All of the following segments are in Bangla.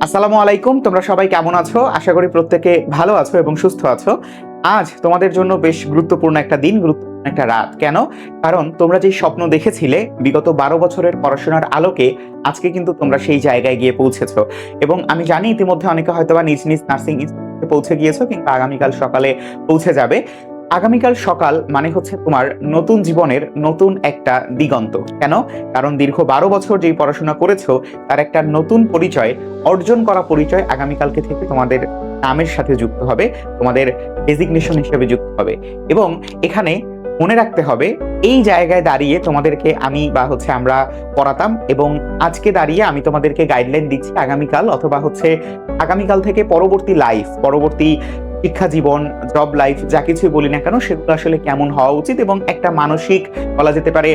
আসসালামু আলাইকুম। তোমরা সবাই কেমন আছো? আশা করি প্রত্যেকে ভালো আছো এবং সুস্থ আছো। আজ তোমাদের জন্য বেশ গুরুত্বপূর্ণ একটা দিন, গুরুত্বপূর্ণ একটা রাত। কেন? কারণ তোমরা যেই স্বপ্ন দেখেছিলে বিগত ১২ বছরের পড়াশোনার আলোকে আজকে কিন্তু তোমরা সেই জায়গায় গিয়ে পৌঁছেছো। এবং আমি জানি ইতিমধ্যে অনেকে হয়তোবা নিজ, নিজ নার্সিং ইনস্টিটিউটে পৌঁছে গিয়েছো কিংবা আগামীকাল সকালে পৌঁছে যাবে। আগামীকাল সকাল মানে হচ্ছে তোমার নতুন জীবনের নতুন একটা দিগন্ত। কেন? কারণ দীর্ঘ ১২ বছর যেই পড়াশোনা করেছো তার একটা নতুন পরিচয়, অর্জন করা পরিচয় আগামীকালকে থেকে তোমাদের নামের সাথে যুক্ত হবে, তোমাদের ডেজিগনেশন হিসেবে যুক্ত হবে। এবং এখানে মনে রাখতে হবে এই জায়গায় দাঁড়িয়ে তোমাদেরকে আমি বা হচ্ছে আমরা পড়াতাম এবং আজকে দাঁড়িয়ে আমি তোমাদেরকে গাইডলাইন দিচ্ছি আগামীকাল অথবা হচ্ছে আগামীকাল থেকে পরবর্তী লাইফ, পরবর্তী শিক্ষা জীবন, জব লাইফ যা কিছুই বলি না কেন সেগুলো আসলে কেমন হওয়া উচিত এবং একটা মানসিক বলা যেতে পারে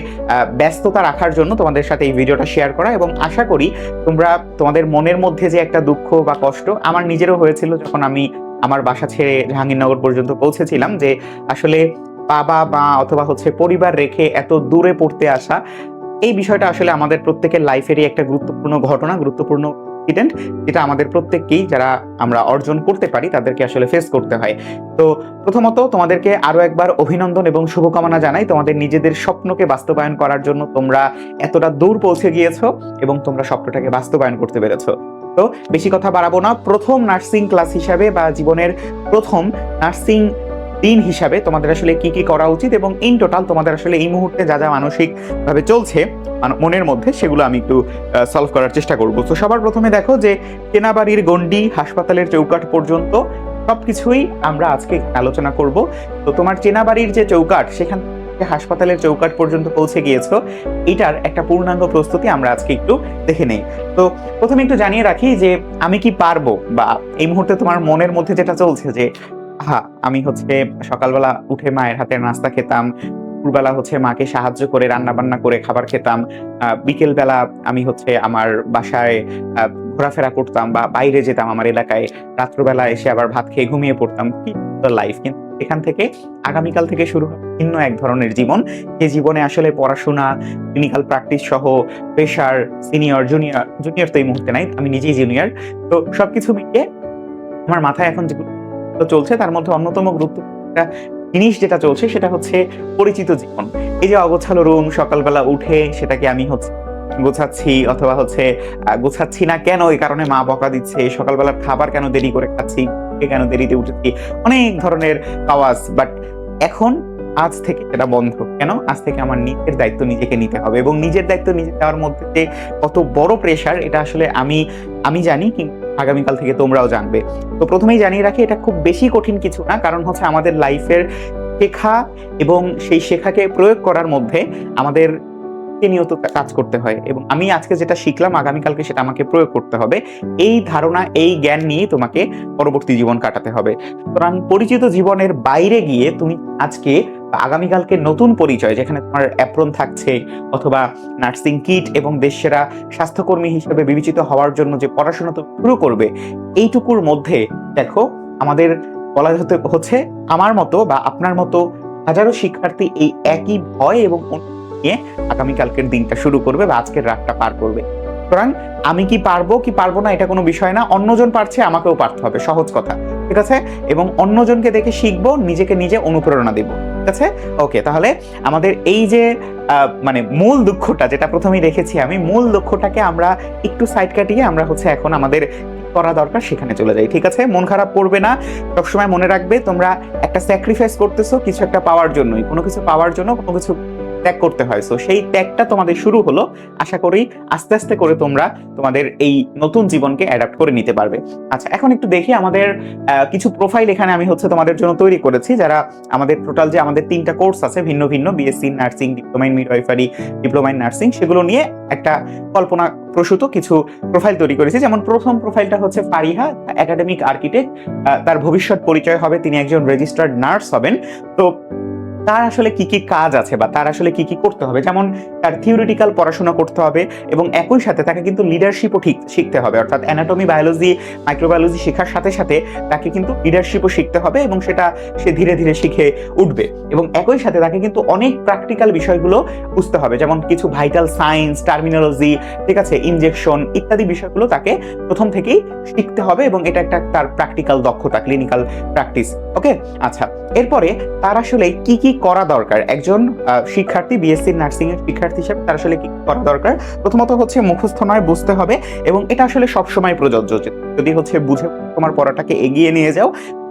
ব্যস্ততা রাখার জন্য তোমাদের সাথে এই ভিডিওটা শেয়ার করা। এবং আশা করি তোমরা তোমাদের মনের মধ্যে যে একটা দুঃখ বা কষ্ট আমার নিজেরও হয়েছিল যখন আমি আমার বাসা ছেড়ে জাহাঙ্গীরনগর পর্যন্ত পৌঁছেছিলাম, যে আসলে বাবা মা অথবা হচ্ছে পরিবার রেখে এত দূরে পড়তে আসা, এই বিষয়টা আসলে আমাদের প্রত্যেকের লাইফেরই একটা গুরুত্বপূর্ণ ঘটনা, গুরুত্বপূর্ণ ইনসিডেন্ট, যেটা আমাদের প্রত্যেককেই যারা আমরা অর্জন করতে পারি তাদেরকে আসলে ফেস করতে হয়। তো প্রথমত তোমাদেরকে আরো একবার অভিনন্দন এবং শুভকামনা জানাই তোমাদের নিজেদের স্বপ্নকে বাস্তবায়ন করার জন্য। তোমরা এতটা দূর পৌঁছে গিয়েছো এবং তোমরা স্বপ্নটাকে বাস্তবায়ন করতে পেরেছো। তো বেশি কথা বাড়াবো না, প্রথম নার্সিং ক্লাস হিসাবে বা জীবনের প্রথম নার্সিং দিন হিসাবে তোমাদের আসলে কি কি করা উচিত এবং ইন টোটাল তোমাদের আসলে এই মুহূর্তে যা যা মানসিক ভাবে চলছে মনের মধ্যে সেগুলো আমি একটু সলভ করার চেষ্টা করব। তো সবার প্রথমে দেখো যে কেনাবাড়ির গণ্ডি হাসপাতালের চৌকাঠ পর্যন্ত সবকিছুই আমরা আজকে আলোচনা করব। তো তোমার চেনাবাড়ির যে চৌকাঠ সেখান থেকে হাসপাতালের চৌকাঠ পর্যন্ত পৌঁছে গিয়েছো, এটার একটা পূর্ণাঙ্গ প্রস্তুতি আমরা আজকে একটু দেখে নেই। তো প্রথমে একটু জানিয়ে রাখি যে আমি কি পারবো, বা এই মুহূর্তে তোমার মনের মধ্যে যেটা চলছে যে আমি হচ্ছে সকালবেলা উঠে মায়ের হাতের নাস্তা খেতাম, দুপুরবেলা হচ্ছে মাকে সাহায্য করে রান্না বান্না করে খাবার খেতাম, বিকেল বেলা আমি হচ্ছে আমার বাসায় ঘোরাফেরা করতাম বা বাইরে যেতাম আমার এলাকায়, রাত্রবেলা এসে আবার ভাত খেয়ে ঘুমিয়ে পড়তাম, কি লাইফ। কিন্তু এখান থেকে আগামীকাল থেকে শুরু হবে ভিন্ন এক ধরনের জীবন, যে জীবনে আসলে পড়াশোনা, ক্লিনিক্যাল প্র্যাকটিস সহ প্রেশার, সিনিয়র জুনিয়র, জুনিয়র তো এই মুহূর্তে নাই, আমি নিজেই জুনিয়র। তো সবকিছু মিলিয়ে আমার মাথায় এখন চলছে তার মধ্যে অন্যতম গুরুত্বপূর্ণ একটা জিনিস যেটা চলছে সেটা হচ্ছে পরিচিত জীবন। এই যে অগোছালো রুম, সকালবেলা উঠে সেটাকে আমি হচ্ছে গোছাচ্ছি অথবা হচ্ছে গোছাচ্ছি না কেন, এই কারণে মা বকা দিচ্ছে, সকালবেলার খাবার কেন দেরি করে খাচ্ছি, কেন দেরিতে উঠেছি, অনেক ধরনের আওয়াজ। বাট এখন আজ থেকে সেটা বন্ধ। কেন? আজ থেকে আমার নিজের দায়িত্ব নিজেকে নিতে হবে এবং নিজের দায়িত্ব নিজে দেওয়ার মধ্যে যে কত বড় প্রেশার এটা আসলে আমি জানি, কিন্তু আগামীকাল থেকে তোমরাও জানবে। তো প্রথমেই জানিয়ে রাখি এটা খুব বেশি কঠিন কিছু না, কারণ হচ্ছে আমাদের লাইফের শেখা এবং সেই শেখাকে প্রয়োগ করার মধ্যে আমাদের প্রতিনিয়ত কাজ করতে হয় এবং আমি আজকে যেটা শিখলাম আগামীকালকে সেটা আমাকে প্রয়োগ করতে হবে। এই ধারণা, এই জ্ঞান নিয়ে তোমাকে পরবর্তী জীবন কাটাতে হবে। সুতরাং পরিচিত জীবনের বাইরে গিয়ে তুমি আজকে আগামীকালকে নতুন পরিচয়, যেখানে তোমার অ্যাপ্রন থাকছে অথবা নার্সিং কিট এবং দেশসেরা স্বাস্থ্যকর্মী হিসেবে বিবেচিত হওয়ার জন্য যে পড়াশোনা তুমি শুরু করবে, এইটুকুর মধ্যে দেখো আমাদের বলা হচ্ছে আমার মতো বা আপনার মতো হাজারো শিক্ষার্থী এই একই ভয় এবং নিয়ে আগামীকালকের দিনটা শুরু করবে বা আজকের রাতটা পার করবে। সুতরাং আমি কি পারবো কি পারবো না এটা কোনো বিষয় না, অন্যজন পারছে আমাকেও পারতে হবে, সহজ কথা, ঠিক আছে? এবং অন্যজনকে দেখে শিখবো, নিজেকে নিজে অনুপ্রেরণা দিব, ঠিক আছে? ওকে, তাহলে আমাদের এই যে মানে মূল দুঃখটা যেটা প্রথমেই রেখেছি আমি, মূল লক্ষ্যটাকে আমরা একটু সাইড কাটিয়ে আমরা হচ্ছে এখন আমাদের করা দরকার সেখানে চলে যাই, ঠিক আছে? মন খারাপ করবে না, সবসময় মনে রাখবে তোমরা একটা স্যাক্রিফাইস করতেছো কিছু একটা পাওয়ার জন্যই, কোনো কিছু পাওয়ার জন্য কোনো কিছু ত্যাগ করতে হয়। সো সেই ত্যাগটা তোমাদের শুরু হলো, আশা করি আস্তে আস্তে করে তোমরা তোমাদের এই নতুন জীবনকে অ্যাডাপ্ট করে নিতে পারবে। আচ্ছা, এখন একটু দেখি আমাদের কিছু প্রোফাইল এখানে আমি হচ্ছে তোমাদের জন্য তৈরি করেছি, যারা আমাদের টোটাল যে আমাদের 3টা কোর্স আছে ভিন্ন ভিন্ন, BSc nursing, diploma in midwifery, diploma in nursing, সেগুলো নিয়ে একটা কল্পনা প্রসূত কিছু প্রোফাইল তৈরি করেছি। যেমন প্রথম প্রোফাইলটা হচ্ছে ফারিহা, একাডেমিক আর্কিটেক্ট, তার ভবিষ্যৎ পরিচয় হবে তিনি একজন রেজিস্টার্ড নার্স হবেন। তো তার আসলে কি কি কাজ আছে বা তার আসলে কি কি করতে হবে, যেমন তার থিওরিটিক্যাল পড়াশোনা করতে হবে এবং একই সাথে তাকে কিন্তু লিডারশিপও ঠিক শিখতে হবে, অর্থাৎ অ্যানাটমি, বায়োলজি, মাইক্রোবায়োলজি শেখার সাথে সাথে তাকে কিন্তু লিডারশিপও শিখতে হবে এবং সেটা সে ধীরে ধীরে শিখে উঠবে। এবং একই সাথে তাকে কিন্তু অনেক প্র্যাকটিক্যাল বিষয়গুলো বুঝতে হবে, যেমন কিছু ভাইটাল সায়েন্স, টার্মিনোলজি, ঠিক আছে, ইনজেকশন ইত্যাদি বিষয়গুলো তাকে প্রথম থেকেই শিখতে হবে এবং এটা একটা তার প্র্যাকটিক্যাল দক্ষতা, ক্লিনিক্যাল প্র্যাকটিস। ওকে, আচ্ছা, এরপরে তার আসলে কি কি করা দরকার, একজন শিক্ষার্থী, বিএসসি নার্সিং এর শিক্ষার্থী হিসেবে তার আসলে কি করা দরকার? প্রথমত হচ্ছে মুখস্থ নয়, বুঝতে হবে, এবং এটা আসলে সবসময় প্রযোজ্য। যদি হচ্ছে বুঝে তোমার পড়াটাকে এগিয়ে নিয়ে যাও,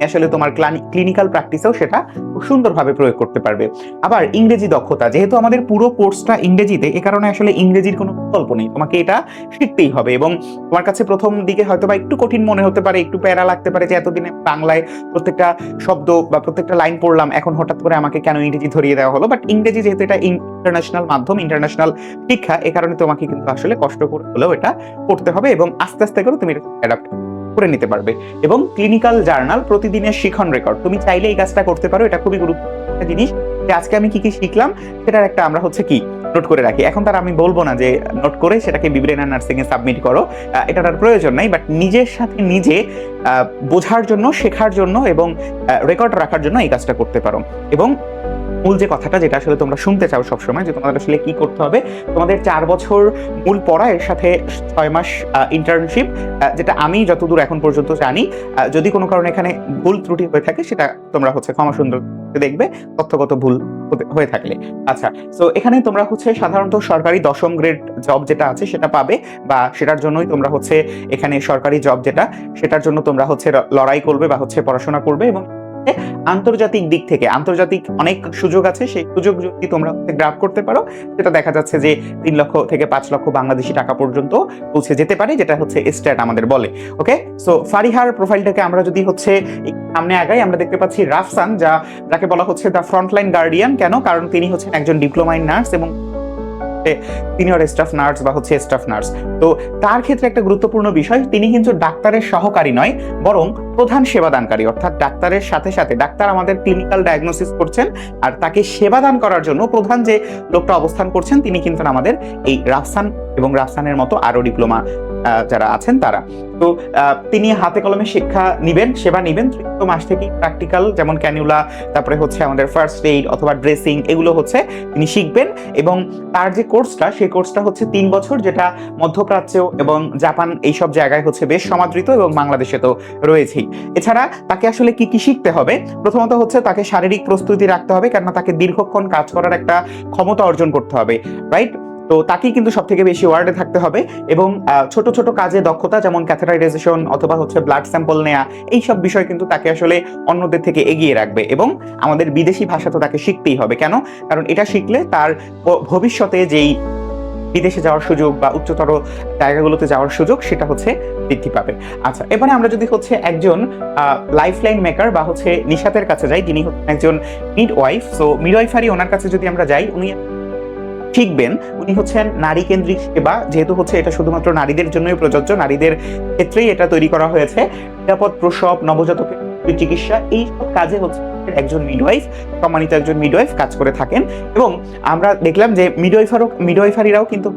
আসলে তোমার ক্লিনিক্যাল প্র্যাকটিসেও সেটা খুব সুন্দরভাবে প্রয়োগ করতে পারবে। আবার ইংরেজি দক্ষতা, যেহেতু আমাদের পুরো কোর্সটা ইংরেজিতে, এ কারণে আসলে ইংরেজির কোনো বিকল্প নেই, তোমাকে এটা শিখতেই হবে। এবং তোমার কাছে প্রথম দিকে হয়তো বা একটু কঠিন মনে হতে পারে, একটু প্যারা লাগতে পারে যে এতদিনে বাংলায় প্রত্যেকটা শব্দ বা প্রত্যেকটা লাইন পড়লাম, এখন হঠাৎ করে আমাকে কেন ইংরেজি ধরিয়ে দেওয়া হলো। বাট ইংরেজি যেহেতু এটা ইন্টারন্যাশনাল মাধ্যম, ইন্টারন্যাশনাল শিক্ষা, এ কারণে তোমাকে কিন্তু আসলে কষ্ট করে হলেও এটা পড়তে হবে এবং আস্তে আস্তে করে তুমি অ্যাডাপ্ট করে নিতে পারবে। এবং ক্লিনিক্যাল জার্নাল, প্রতিদিনের শিখন রেকর্ড, তুমি চাইলে এই কাজটা করতে পারো, এটা খুবই গুরুত্বপূর্ণ একটা জিনিস যে আজকে আমি কি কি শিখলাম সেটার একটা আমরা হচ্ছে কি নোট করে রাখি। এখন তার আমি বলবো না যে নোট করে সেটাকে বিব্রেনা নার্সিং এ সাবমিট করো, এটার আর প্রয়োজন নাই, বাট নিজের সাথে নিজে বোঝার জন্য, শেখার জন্য এবং রেকর্ড রাখার জন্য এই কাজটা করতে পারো। এবং মূল যে কথাটা, যেটা আসলে তোমরা শুনতে চাও সবসময়, যে তোমাদের আসলে কি করতে হবে, তোমাদের 4 বছর মূল পড়া, এর সাথে 6 মাস ইন্টার্নশিপ, যেটা আমি যতদূর এখন পর্যন্ত জানি। যদি কোনো কারণে এখানে ভুল ত্রুটি হয়ে থাকে সেটা তোমরা হচ্ছে ক্ষমা সুন্দর দেখবে, তথ্যগত ভুল হয়ে থাকলে। আচ্ছা, সো এখানে তোমরা হচ্ছে সাধারণত সরকারি 10ম গ্রেড জব যেটা আছে সেটা পাবে, বা সেটার জন্যই তোমরা হচ্ছে এখানে সরকারি জব যেটা, সেটার জন্য তোমরা হচ্ছে লড়াই করবে বা হচ্ছে পড়াশোনা করবে। এবং আন্তর্জাতিক দিক থেকে আন্তর্জাতিক অনেক সুযোগ আছে, সেই সুযোগ যদি তোমরা গ্রাব করতে পারো, সেটা দেখা যাচ্ছে যে 3 লক্ষ থেকে 5 লক্ষ বাংলাদেশি টাকা পর্যন্ত পৌঁছে যেতে পারে, যেটা হচ্ছে স্ট্যাট আমাদের বলে। ওকে, সো ফারিহার প্রোফাইলটাকে আমরা যদি হচ্ছে সামনে আগাই, আমরা দেখতে পাচ্ছি রাফসান, যাকে বলা হচ্ছে দ্য ফ্রন্টলাইন গার্ডিয়ান। কেন? কারণ তিনি হচ্ছেন একজন ডিপ্লোমা ইন নার্স এবং সিনিয়র স্টাফ নার্স বা হচ্ছে স্টাফ নার্স। তো তার ক্ষেত্রে একটা গুরুত্বপূর্ণ বিষয়, তিনি কিন্তু ডাক্তারের সহকারী নয়, বরং প্রধান সেবাদানকারী, অর্থাৎ ডাক্তারের সাথে সাথে ডাক্তার আমাদের ক্লিনিক্যাল ডায়াগনোসিস করছেন, আর তাকে সেবাদান করার জন্য প্রধান যে লোকটা অবস্থান করছেন তিনি কিন্তু আমাদের এই রাফসান এবং রাফসানের মতো আরো ডিপ্লোমা যারা আছেন তারা। তো তিনি হাতে কলমে শিক্ষা নিবেন, সেবা নিবেন, তৃতীয় মাস থেকে প্র্যাকটিক্যাল, যেমন ক্যানুলা, তারপরে হচ্ছে আমাদের ফার্স্ট এইড অথবা ড্রেসিং, এগুলো হচ্ছে তিনি শিখবেন। এবং তার যে কোর্সটা, সেই কোর্সটা হচ্ছে 3 বছর, যেটা মধ্যপ্রাচ্য এবং জাপান এইসব জায়গায় হচ্ছে বেশ সমাদৃত এবং বাংলাদেশে তো রয়েছেই। এছাড়া তাকে আসলে কি কি শিখতে হবে, প্রথমত হচ্ছে তাকে শারীরিক প্রস্তুতি রাখতে হবে, কেননা তাকে দীর্ঘক্ষণ কাজ করার একটা ক্ষমতা অর্জন করতে হবে, রাইট? তো তাকেই কিন্তু সব থেকে বেশি ওয়ার্ডে থাকতে হবে। এবং ছোট ছোট কাজে দক্ষতা, যেমন ক্যাথেটারাইজেশন অথবা হচ্ছে ব্লাড স্যাম্পল নেওয়া, এইসব বিষয় কিন্তু তাকে আসলে অন্যদের থেকে এগিয়ে রাখবে। এবং আমাদের বিদেশি ভাষা তো তাকে শিখতেই হবে। কেন? কারণ এটা শিখলে তার ভবিষ্যতে যেই বিদেশে যাওয়ার সুযোগ বা উচ্চতর জায়গাগুলোতে যাওয়ার সুযোগ, সেটা হচ্ছে বৃদ্ধি পাবে। আচ্ছা, এবারে আমরা যদি হচ্ছে একজন লাইফলাইন মেকার বা হচ্ছে নিশাতের কাছে যাই, যিনি হচ্ছেন একজন মিডওয়াইফ। সো মিডওয়াইফারি, ওনার কাছে যদি আমরা যাই, উনি শিখবেন, উনি হচ্ছেন নারী কেন্দ্রিক সেবা, যেহেতু হচ্ছে এটা শুধুমাত্র নারীদের জন্যই প্রযোজ্য, নারীদের ক্ষেত্রেই এটা তৈরি করা হয়েছে। নিরাপদ প্রসব, নবজাতকের চিকিৎসা, এই সব কাজে হচ্ছে একজন মিডওয়াইফ, সম্মানিত একজন মিডওয়াইফ কাজ করে থাকেন। এবং আমরা দেখলাম যে মিডওয়াইফারিরাও কিন্তু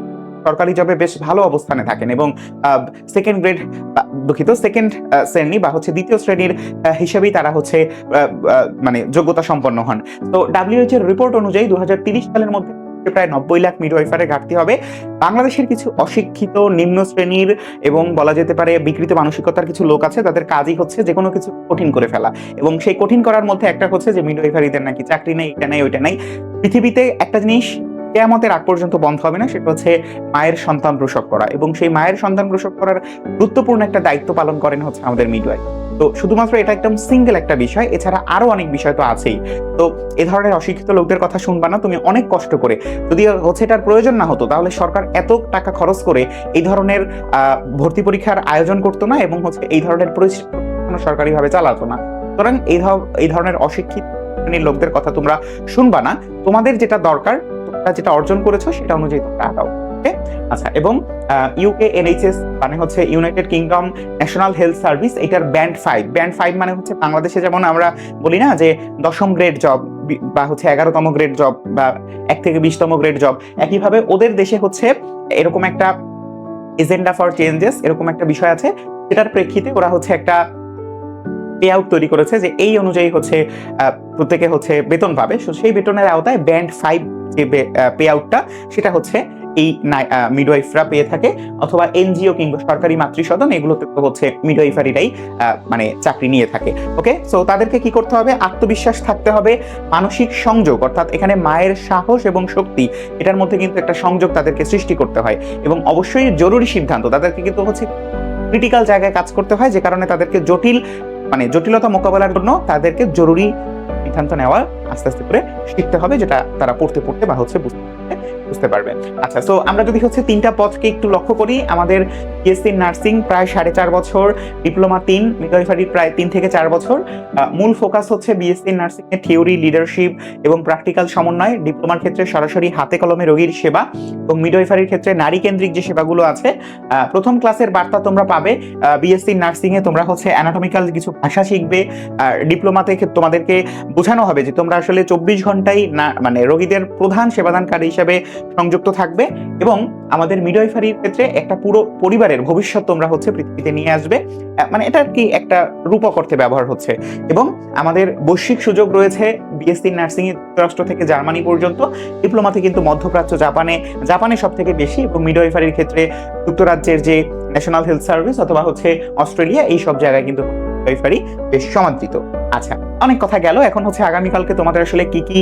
সরকারি জবে বেশ ভালো অবস্থানে থাকেন এবং সেকেন্ড শ্রেণী বা হচ্ছে দ্বিতীয় শ্রেণীর হিসেবেই তারা হচ্ছে মানে যোগ্যতা সম্পন্ন হন। তো WHO এর রিপোর্ট অনুযায়ী 2030 সালের মধ্যে প্রায় 90 লাখ মিডওয়াইফারের ঘাটতি হবে। বাংলাদেশের কিছু অশিক্ষিত, নিম্ন শ্রেণীর এবং বলা যেতে পারে বিকৃত মানসিকতার কিছু লোক আছে, তাদের কাজই হচ্ছে যে কোনো কিছু কঠিন করে ফেলা। এবং সেই কঠিন করার মধ্যে একটা হচ্ছে যে মিডওয়াইফারিদের নাকি চাকরি নেই, এটা নেই, ওইটা নেই। পৃথিবীতে একটা জিনিস কিয়ামতের আগ পর্যন্ত বন্ধ হবে না, সেটা হচ্ছে মায়ের সন্তান প্রসব করা। এবং সেই মায়ের সন্তান প্রসব করার গুরুত্বপূর্ণ একটা দায়িত্ব পালন করেন হচ্ছে আমাদের মিডওয়াইফ। তো শুধুমাত্র এটা একদম সিঙ্গেল একটা বিষয়, এছাড়া আরো অনেক বিষয় তো আছেই। তো এ ধরনের অশিক্ষিত লোকদের কথা শুনবা না, তুমি অনেক কষ্ট করে, যদি হচ্ছে এটার প্রয়োজন না হতো তাহলে সরকার এত টাকা খরচ করে এই ধরনের ভর্তি পরীক্ষার আয়োজন করতো না, এবং হচ্ছে এই ধরনের পরিস্থিতি সরকারিভাবে চালাতো না। সুতরাং এই ধরনের অশিক্ষিত লোকদের কথা তোমরা শুনবা না, তোমাদের যেটা দরকার, তোমরা যেটা অর্জন করেছো সেটা অনুযায়ী তোমরা আগাও। আচ্ছা, এবং ইউকে NHS মানে হচ্ছে United kingdom national health service, এটার ব্যান্ড 5 মানে হচ্ছে বাংলাদেশে যেমন আমরা বলি না যে 10ম গ্রেড জব, বা হচ্ছে 11তম গ্রেড জব বা 1 থেকে 20তম গ্রেড জব, একইভাবে ওদের দেশে হচ্ছে এরকম একটা এজেন্ডা ফর চেঞ্জেস এরকম একটা বিষয় আছে, যেটার প্রেক্ষিতে ওরা হচ্ছে একটা পে আউট তৈরি করেছে যে এই অনুযায়ী হচ্ছে প্রত্যেকে হচ্ছে বেতন পাবে। সেই বেতনের আওতায় ব্যান্ড 5 যে পে আউটটা সেটা হচ্ছে এই মিডওয়াইফরা পেয়ে থাকে, অথবা এনজিও কিংবা সরকারি মাতৃসদন এগুলোতে তো হচ্ছে মিডওয়াইফারিরাই মানে চাকরি নিয়ে থাকে। ওকে, সো তাদেরকে কি করতে হবে? আত্মবিশ্বাস থাকতে হবে, মানসিক সংযোগ, অর্থাৎ এখানে মায়ের সাহস এবং শক্তি, এটার মধ্যে কিন্তু একটা সংযোগ তাদেরকে সৃষ্টি করতে হয়, এবং অবশ্যই জরুরি সিদ্ধান্ত তাদেরকে কিন্তু হচ্ছে ক্রিটিক্যাল জায়গায় কাজ করতে হয়, যে কারণে তাদেরকে জটিলতা মোকাবেলার জন্য তাদেরকে জরুরি সিদ্ধান্ত নেওয়া আস্তে আস্তে করে শিখতে হবে, যেটা তারা পড়তে পড়তে বা হচ্ছে বুঝতে পারবে। আচ্ছা, তো আমরা যদি হচ্ছে 3টা পথকে একটু লক্ষ্য করি, আমাদের বিএসসি নার্সিং প্রায় 4.5 বছর, ডিপ্লোমা 3, মিডওয়াইফারি প্রায় 3 থেকে 4 বছর। মূল ফোকাস হচ্ছে বিএসসি নার্সিং এর থিওরি, লিডারশিপ এবং প্র্যাকটিক্যাল সমন্বয়। ডিপ্লোমার ক্ষেত্রে সরাসরি হাতে কলমে রোগীর সেবা, এবং মিডওয়াইফারির ক্ষেত্রে নারী কেন্দ্রিক যে সেবাগুলো আছে। প্রথম ক্লাসের বার্তা তোমরা পাবে। বিএসসি নার্সিং এ তোমরা হচ্ছে অ্যানাটমিক্যাল কিছু ভাষা শিখবে। ডিপ্লোমাতে তোমাদেরকে বোঝানো হবে যে তোমরা আসলে 24 ঘন্টাই মানে রোগীদের প্রধান সেবাদানকারী হিসেবে সংযুক্ত থাকবে, এবং আমাদের মিডওয়াইফারির ক্ষেত্রে একটা পুরো পরিবারের ভবিষ্যৎ তোমরা হচ্ছে পৃথিবীতে নিয়ে আসবে। মানে এটা কি একটা রূপক অর্থে ব্যবহার হচ্ছে। এবং আমাদের বৈশ্বিক সুযোগ রয়েছে বিএসসি নার্সিং এ যুক্তরাষ্ট্র থেকে জার্মানি পর্যন্ত, ডিপ্লোমাতে কিন্তু মধ্যপ্রাচ্য, জাপানে সব থেকে বেশি, এবং মিডওয়াইফারির ক্ষেত্রে যুক্তরাজ্যের যে ন্যাশনাল হেলথ সার্ভিস অথবা হচ্ছে অস্ট্রেলিয়া, এই সব জায়গায় কিন্তু মিডওয়াইফারি বেশ সমাদৃত। আচ্ছা, অনেক কথা গেল, এখন হচ্ছে আগামীকালকে তোমাদের আসলে কি কি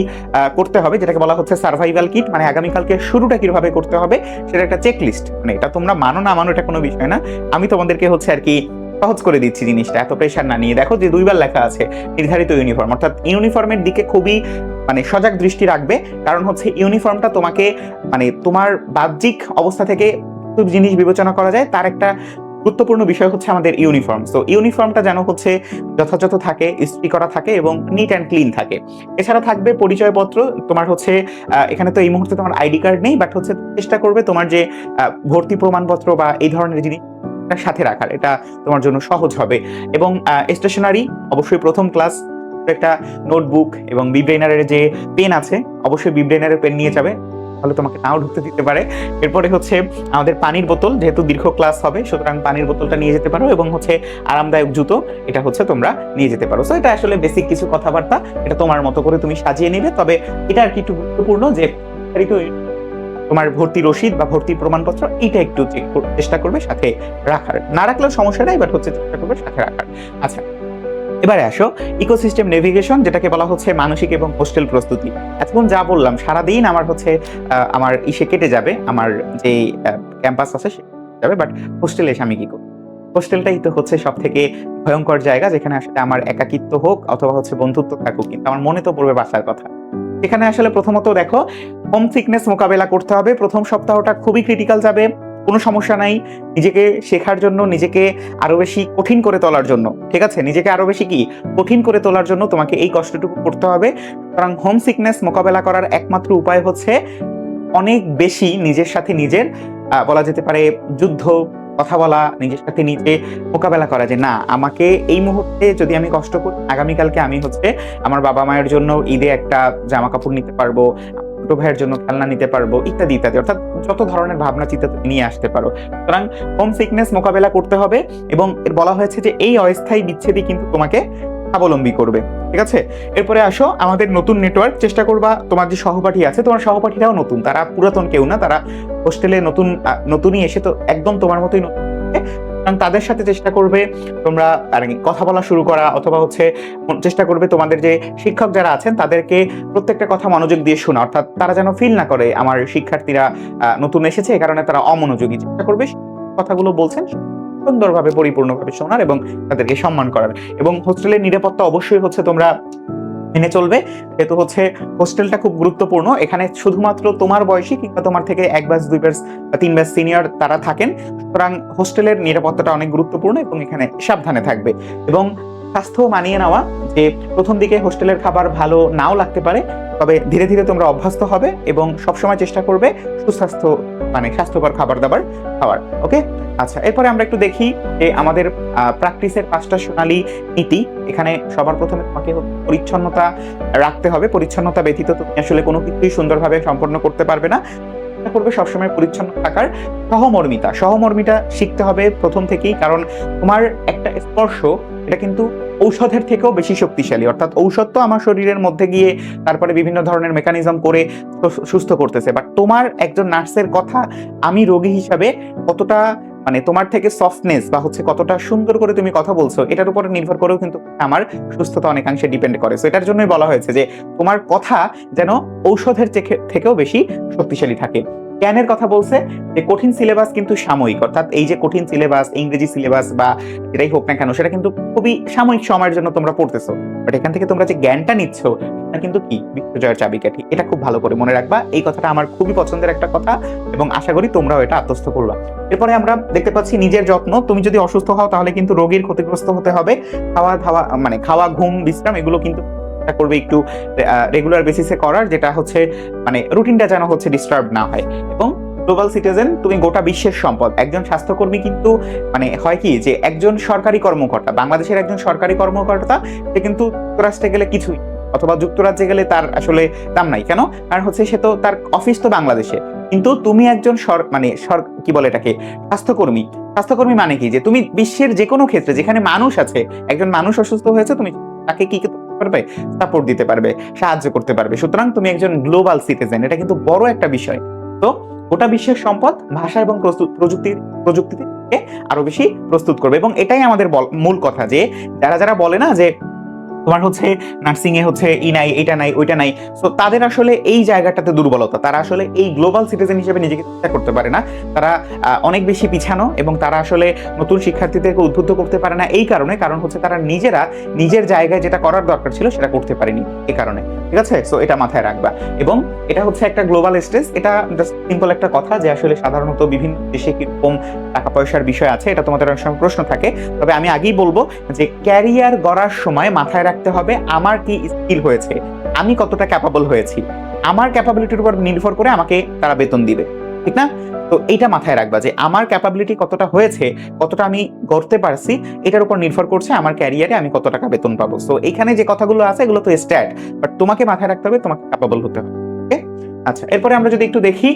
করতে হবে, যেটাকে বলা হচ্ছে সার্ভাইভাল কিট, মানে আগামীকালকে শুরুটা কিভাবে করতে হবে সেটা একটা চেক লিস্ট। মানে এটা তোমরা মানো না মানো এটা কোনো বিষয় না, আমি তোমাদেরকে হচ্ছে আর কি সহজ করে দিচ্ছি জিনিসটা, এত প্রেশার না নিয়ে। দেখো যে 2বার লেখা আছে নির্ধারিত ইউনিফর্ম, অর্থাৎ ইউনিফর্মের দিকে খুবই মানে সজাগ দৃষ্টি রাখবে, কারণ হচ্ছে ইউনিফর্মটা তোমাকে মানে তোমার বাহ্যিক অবস্থা থেকে জিনিস বিবেচনা করা যায়, তার একটা গুরুত্বপূর্ণ বিষয় হচ্ছে আমাদের ইউনিফর্ম। তো ইউনিফর্মটা যেন হচ্ছে যথাযথ থাকে, ইস্ত্রি করা থাকে এবং নিট অ্যান্ড ক্লিন থাকে। এছাড়া থাকবে পরিচয়পত্র, তোমার হচ্ছে এখানে তো এই মুহূর্তে তোমার আইডি কার্ড নেই, বাট হচ্ছে চেষ্টা করবে তোমার যে ভর্তি প্রমাণপত্র বা এই ধরনের জিনিস সাথে রাখার, এটা তোমার জন্য সহজ হবে। এবং স্টেশনারি অবশ্যই প্রথম ক্লাস একটা নোটবুক এবং বিব্রেনারের যে পেন আছে, অবশ্যই বিব্রেনারের পেন নিয়ে যাবে, তাহলে তোমাকে নাও ঢুকতে দিতে পারে। এরপরে হচ্ছে আমাদের পানির বোতল, যেহেতু দীর্ঘ ক্লাস হবে সুতরাং পানির বোতলটা নিয়ে যেতে পারো, এবং হচ্ছে আরামদায়ক জুতো, এটা হচ্ছে তোমরা নিয়ে যেতে পারো। সো এটা আসলে বেসিক কিছু কথাবার্তা, এটা তোমার মতো করে তুমি সাজিয়ে নিবে। তবে এটা আর কি একটু গুরুত্বপূর্ণ যে তোমার ভর্তি রসিদ বা ভর্তি প্রমাণপত্র এইটা একটু চেষ্টা করবে সাথে রাখার, না রাখলেও সমস্যা নাই, বাট হচ্ছে চেষ্টা করবে সাথে রাখার। আচ্ছা, এবারে আসো ইকোসিস্টেম নেভিগেশন, যেটাকে বলা হচ্ছে মানসিক এবং হোস্টেল প্রস্তুতি। এখন যা বললাম সারাদিন আমার হচ্ছে আমার ইসে কেটে যাবে, আমার যে ক্যাম্পাস আছে সে যাবে, বাট হোস্টেলে এসে আমি কি করব? হোস্টেলটাই তো হচ্ছে সব থেকে ভয়ঙ্কর জায়গা, যেখানে আসলে আমার একাকিত্ব হোক অথবা হচ্ছে বন্ধুত্ব থাকুক, কিন্তু আমার মনে তো পড়বে বাসার কথা। এখানে আসলে প্রথমত দেখো, হোম সিকনেস মোকাবেলা করতে হবে। প্রথম সপ্তাহটা খুবই ক্রিটিক্যাল যাবে, কোনো সমস্যা নাই, নিজেকে শেখার জন্য, নিজেকে আরো বেশি কঠিন করে তোলার জন্য, ঠিক আছে, নিজেকে আরো বেশি কি কঠিন করে তোলার জন্য তোমাকে এই কষ্টটুকু করতে হবে। সুতরাং হোম সিকনেস মোকাবেলা করার একমাত্র উপায় হচ্ছে অনেক বেশি নিজের সাথে নিজের বলা যেতে পারে যুদ্ধ, কথা বলা, নিজের সাথে নিজে মোকাবেলা করা, যে না, আমাকে এই মুহূর্তে যদি আমি কষ্ট করি, আগামীকালকে আমি হচ্ছে আমার বাবা মায়ের জন্য ঈদে একটা জামা কাপড় নিতে পারবো, ছোট ভাইয়ের জন্য খেলনা নিতে পারবো, ইত্যাদি ইত্যাদি, অর্থাৎ যত ধরনের ভাবনা চিন্তা তুমি নিয়ে আসতে পারো। সুতরাং হোম সিকনেস মোকাবেলা করতে হবে, এবং এর বলা হয়েছে যে এই অস্থায়ী বিচ্ছেদই কিন্তু তোমাকে স্বাবলম্বী করবে, ঠিক আছে। এরপরে আসো আমাদের নতুন নেটওয়ার্ক, চেষ্টা করবা তোমার যে সহপাঠী আছে, তোমার সহপাঠীরাও নতুন, তারা পুরাতন কেউ না, তারা হোস্টেলে নতুনই এসে তো একদম তোমার মতোই নতুন, তাদের সাথে চেষ্টা করবে তোমরা কথা বলা শুরু করা, অথবা হচ্ছে চেষ্টা করবে তোমাদের যে শিক্ষক যারা আছেন তাদেরকে প্রত্যেকটা কথা মনোযোগ দিয়ে শোনা, অর্থাৎ তারা যেন ফিল না করে আমার শিক্ষার্থীরা নতুন এসেছে এ কারণে তারা অমনোযোগী। চেষ্টা করবে কথাগুলো বলছেন সুন্দরভাবে, পরিপূর্ণভাবে শোনার এবং তাদেরকে সম্মান করার। এবং হোস্টেলের নিরাপত্তা অবশ্যই হচ্ছে তোমরা মেনে চলবে, যেহেতু হচ্ছে হোস্টেলটা খুব গুরুত্বপূর্ণ। এখানে শুধুমাত্র তোমার বয়সী কিংবা তোমার থেকে 1 ব্যাচ 2 ব্যাচ বা 3 ব্যাচ সিনিয়র তারা থাকেন, সুতরাং হোস্টেলের নিরাপত্তাটা অনেক গুরুত্বপূর্ণ, এবং এখানে সাবধানে থাকবে। এবং স্বাস্থ্য মানিয়ে নেওয়া, যে প্রথম দিকে হোস্টেলের খাবার ভালো নাও লাগতে পারে, তবে ধীরে ধীরে তোমরা অভ্যস্ত হবে, এবং সবসময় চেষ্টা করবে সুস্বাস্থ্য মানে স্বাস্থ্যকর খাবার দাবার খাওয়ার। ওকে, আচ্ছা, এরপরে আমরা একটু দেখি যে আমাদের প্র্যাকটিসের 5টা সোনালী নীতি। এখানে সবার প্রথমে তোমাকে পরিচ্ছন্নতা রাখতে হবে। পরিচ্ছন্নতা ব্যতীত তুমি আসলে কোনো কিছুই সুন্দরভাবে সম্পন্ন করতে পারবে না। চেষ্টা করবে সবসময় পরিচ্ছন্ন থাকার। সহমর্মিতা শিখতে হবে প্রথম থেকেই, কারণ তোমার একটা স্পর্শ এটা কিন্তু ঔষধের থেকেও বেশি শক্তিশালী। অর্থাৎ ঔষধ তো আমার শরীরের মধ্যে গিয়ে তারপরে বিভিন্ন ধরনের মেকানিজম করে সুস্থ করতেছে, বাট তোমার একজন নার্সের কথা আমি রোগী হিসাবে কতটা মানে তোমার থেকে সফটনেস বা হচ্ছে কতটা সুন্দর করে তুমি কথা বলছো এটার উপরে নির্ভর করেও কিন্তু আমার সুস্থতা অনেকাংশে ডিপেন্ড করে। সো এটার জন্যই বলা হয়েছে যে তোমার কথা যেন ঔষধের থেকেও বেশি শক্তিশালী থাকে। জ্ঞানের কথা বলছে যে কঠিন সিলেবাস কিন্তু সাময়িক, অর্থাৎ এই যে কঠিন সিলেবাস, ইংরেজি সিলেবাস বা এটাই হোক না কেন, সেটা কিন্তু খুবই সাময়িক সময়ের জন্য তোমরা পড়তেছো, বাট এখান থেকে তোমরা যে জ্ঞানটা নিচ্ছ সেটা কিন্তু কি বিশ্বজয়ের চাবিকাঠি। এটা খুব ভালো করে মনে রাখবা। এই কথাটা আমার খুবই পছন্দের একটা কথা এবং আশা করি তোমরাও এটা আত্মস্থ করবা। এরপরে আমরা দেখতে পাচ্ছি নিজের যত্ন। তুমি যদি অসুস্থ হও তাহলে কিন্তু রোগীর ক্ষতিগ্রস্ত হতে হবে। খাওয়া, ঘুম, বিশ্রাম এগুলো কিন্তু করবে একটু রেগুলার বেসিসে করার, যেটা হচ্ছে মানে রুটিনটা যেন হচ্ছে ডিস্টার্ব না হয়। এবং গ্লোবাল সিটিজেন, তুমি গোটা বিশ্বের সম্পদ। একজন স্বাস্থ্যকর্মী কিন্তু মানে হয় কি যে একজন সরকারি কর্মকর্তা, বাংলাদেশের একজন সরকারি কর্মকর্তা, সে কিন্তু যুক্তরাষ্ট্রে গেলে কিছুই, অথবা যুক্তরাজ্যে গেলে তার আসলে দাম নাই। কেন? কারণ হচ্ছে সে তো তার অফিস তো বাংলাদেশে, কিন্তু তুমি একজন কি বলে এটাকে স্বাস্থ্যকর্মী মানে কি যে তুমি বিশ্বের যে কোনো ক্ষেত্রে যেখানে মানুষ আছে, একজন মানুষ অসুস্থ হয়েছে, তুমি তাকে কি পারবে সাপোর্ট দিতে পারবে, সাহায্য করতে পারবে। সুতরাং তুমি একজন গ্লোবাল সিটিজেন, এটা কিন্তু বড় একটা বিষয়। তো গোটা বিশ্বের সম্পদ ভাষা এবং প্রযুক্তিতে আরো বেশি প্রস্তুত করবে। এবং এটাই আমাদের মূল কথা, যে যারা বলে না যে তোমার হচ্ছে নার্সিং এ হচ্ছে নাই, এটা নাই, ওইটা নাই, সো তাদের আসলে এই জায়গাটাতে দুর্বলতা। তারা আসলে এই গ্লোবাল সিটিজেন হিসেবে নিজেকে চিন্তা করতে পারে না। তারা অনেক বেশি পিছানো, এবং তারা আসলে নতুন শিক্ষার্থীদেরকে উদ্বুদ্ধ করতে পারে না এই কারণ হচ্ছে তারা নিজেরা নিজের জায়গায় যেটা করার দরকার ছিল সেটা করতে পারেনি এই কারণে। ঠিক আছে, সো এটা মাথায় রাখবা। এবং এটা হচ্ছে একটা গ্লোবাল স্টেজ। এটা জাস্ট সিম্পল একটা কথা যে আসলে সাধারণত বিভিন্ন দেশে কিরকম টাকা পয়সার বিষয় আছে, এটা তোমাদের অনেক সময় প্রশ্ন থাকে। তবে আমি আগেই বলবো যে ক্যারিয়ার গড়ার সময় মাথায় রাখতে হবে আমার কি স্কিল হয়েছে, আমি কতটা ক্যাপাবল হয়েছি, আমার ক্যাপাবিলিটির উপর নির্ভর করে আমাকে তারা বেতন দিবে, ঠিক না? তো এইটা মাথায় রাখবা যে আমার ক্যাপাবিলিটি কতটা হয়েছে, কতটা আমি করতে পারছি, এটার উপর নির্ভর করছে আমার ক্যারিয়ারে আমি কত টাকা বেতন পাবো। সো এখানে যে কথাগুলো আছে এগুলো তো স্ট্যাট, বাট তোমাকে মাথায় রাখতে হবে তোমাকে ক্যাপাবল হতে হবে। ওকে, আচ্ছা, এরপরে আমরা যদি একটু দেখি,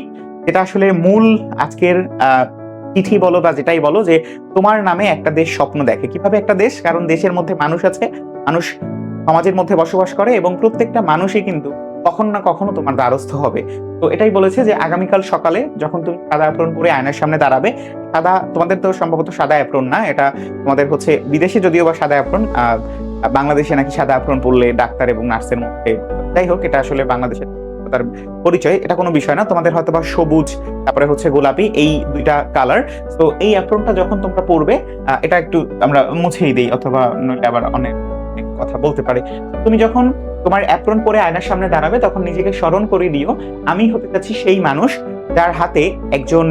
এটা আসলে মূল আজকের চিঠি বলো বা যেটাই বলো, যে তোমার নামে একটা দেশ স্বপ্ন দেখে। কিভাবে একটা দেশ? কারণ দেশের মধ্যে মানুষ আছে, মানুষ সমাজের মধ্যে বসবাস করে, এবং প্রত্যেকটা মানুষই কিন্তু কখনো না কখনো তোমার দ্বারস্থ হবে। তো এটাই বলেছে যে আগামীকাল সকালে যখন তুমি সাদা অ্যাপ্রন পরে আয়নার সামনে দাঁড়াবে, তোমাদের তো সম্ভবত সাদা অ্যাপ্রন না, এটা তোমাদের হচ্ছে বিদেশে যদিও বা সাদা অ্যাপ্রন, বাংলাদেশে নাকি সাদা অ্যাপ্রন পরলে ডাক্তার এবং নার্সের মধ্যে, যাই হোক, এটা আসলে বাংলাদেশের তার পরিচয়, এটা কোনো বিষয় না। তোমাদের হয়তো বা সবুজ, তারপরে হচ্ছে গোলাপি, এই দুইটা কালার। তো এই অ্যাপ্রনটা যখন তোমরা পরবে, এটা একটু আমরা মুছেই দিই, অথবা আবার অনেক কথা বলতে পারে। তুমি যখন তোমার অ্যাপ্রন পরে আয়নার সামনে দাঁড়াবে, তখন নিজেকে স্মরণ করে দিও, আমি হতে যাচ্ছি সেই মানুষ যার হাতে একজন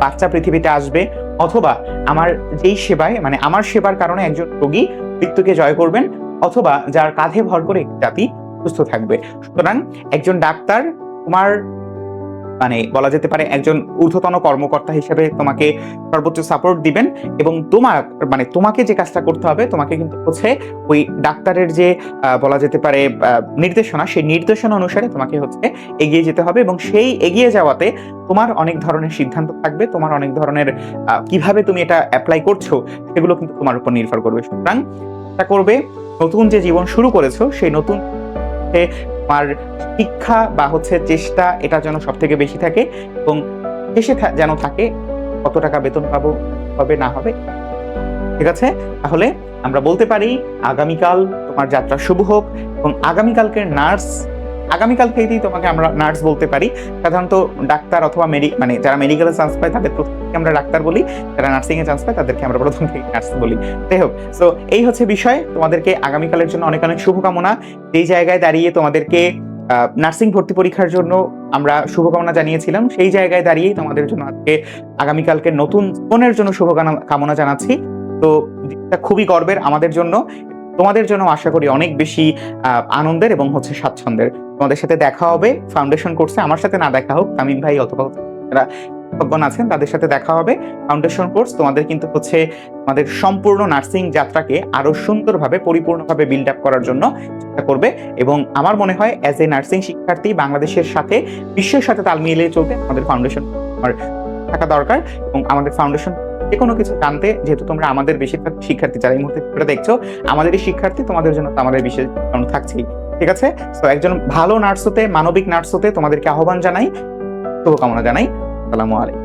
বাচ্চা পৃথিবীতে আসবে, অথবা আমার যেই সেবায় মানে আমার সেবার কারণে একজন রোগী মৃত্যুকে জয় করবেন, অথবা যার কাঁধে ভর করে জাতি সুস্থ থাকবে। সুতরাং একজন ডাক্তার তোমার মানে বলা যেতে পারে একজন ঊর্ধ্বতন কর্মকর্তা হিসেবে তোমাকে সর্বোচ্চ সাপোর্ট দিবেন, এবং তোমাকে যে কাজটা করতে হবে, তোমাকে কিন্তু হচ্ছে ওই ডাক্তারের যে বলা যেতে পারে নির্দেশনা, সেই নির্দেশনা অনুসারে তোমাকে হচ্ছে এগিয়ে যেতে হবে। এবং সেই এগিয়ে যাওয়াতে তোমার অনেক ধরনের সিদ্ধান্ত থাকবে, তোমার অনেক ধরনের কিভাবে তুমি এটা অ্যাপ্লাই করছো সেগুলো কিন্তু তোমার উপর নির্ভর করবে। সুতরাং চেষ্টা করবে নতুন যে জীবন শুরু করেছো, সেই নতুন তোমার শিক্ষা বা হচ্ছে চেষ্টা, এটা যেন সব থেকে বেশি থাকে, এবং শেষে যেন থাকে কত টাকা বেতন পাবো, হবে না হবে। ঠিক আছে, তাহলে আমরা বলতে পারি আগামীকাল তোমার যাত্রা শুভ হোক। এবং আগামীকালকেই তোমাকে আমরা নার্স বলতে পারি। সাধারণত ডাক্তার অথবা যারা মেডিকেলে চান্স পায় তাদের প্রথমে আমরা ডাক্তার বলি, যারা নার্সিং এ চান্স পায় তাদেরকে আমরা প্রথম থেকে নার্স বলি। যাই হোক, সো এই হচ্ছে বিষয়। তোমাদেরকে আগামীকালের জন্য অনেক অনেক শুভকামনা। যেই জায়গায় দাঁড়িয়ে তোমাদেরকে নার্সিং ভর্তি পরীক্ষার জন্য আমরা শুভকামনা জানিয়েছিলাম, সেই জায়গায় দাঁড়িয়েই তোমাদের জন্য আজকে আগামীকালকে নতুন জীবনের জন্য শুভকামনা জানাচ্ছি। তো এটা খুবই গর্বের আমাদের জন্য, তোমাদের জন্য আশা করি অনেক বেশি আনন্দের এবং হচ্ছে স্বাচ্ছন্দ্যের। তোমাদের সাথে দেখা হবে ফাউন্ডেশন কোর্সে, আমার সাথে না দেখা হোক, তামিম ভাই অথবা বিশেষজ্ঞ আছেন তাদের সাথে দেখা হবে। ফাউন্ডেশন কোর্স তোমাদের কিন্তু হচ্ছে আমাদের সম্পূর্ণ নার্সিং যাত্রাকে আরো সুন্দরভাবে পরিপূর্ণভাবে বিল্ড আপ করার জন্য চেষ্টা করবে এবং আমার মনে হয় অ্যাজ এ নার্সিং শিক্ষার্থী বাংলাদেশের সাথে বিশ্বের সাথে তাল মিলিয়ে চলতে আমাদের ফাউন্ডেশন থাকা দরকার এবং আমাদের ফাউন্ডেশন যে কোনো কিছু জানতে, যেহেতু তোমরা আমাদের বেশিরভাগ শিক্ষার্থী যারা এই মুহূর্তে ভিডিওটা দেখছো আমাদেরই শিক্ষার্থী, তোমাদের জন্য তো আমাদের বিশেষ কারণ থাকছেই। ঠিক আছে, তো একজন ভালো নার্স হতে, মানবিক নার্স হতে তোমাদেরকে আহ্বান জানাই, শুভকামনা জানাই। আসসালামু আলাইকুম।